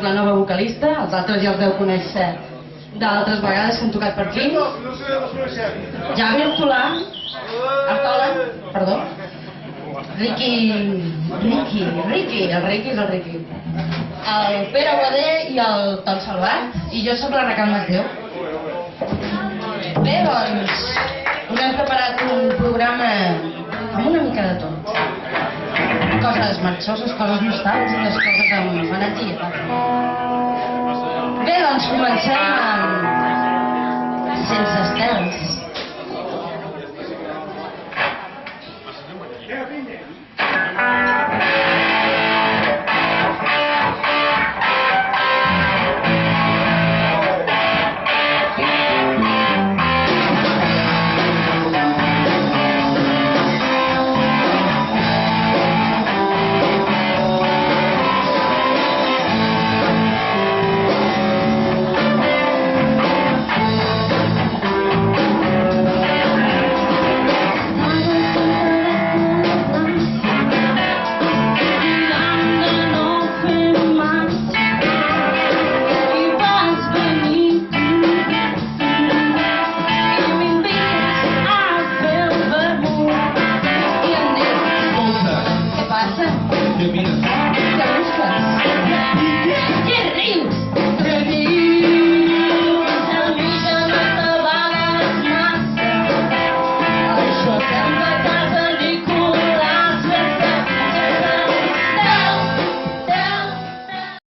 la nova vocalista, els altres ja els deu conèixer d'altres vegades que han tocat per aquí. Javier Solà, Artola, perdó, Ricky, el Ricky és el Ricky, el Pere Guader i el Ton Salvat, i jo sóc la Raquel Mateu. Bé, doncs, us hem preparat un programa amb una mica de tot. Coses marxoses, coses nostàlgiques, coses amb energia. Bé, doncs comencem amb Sense estels.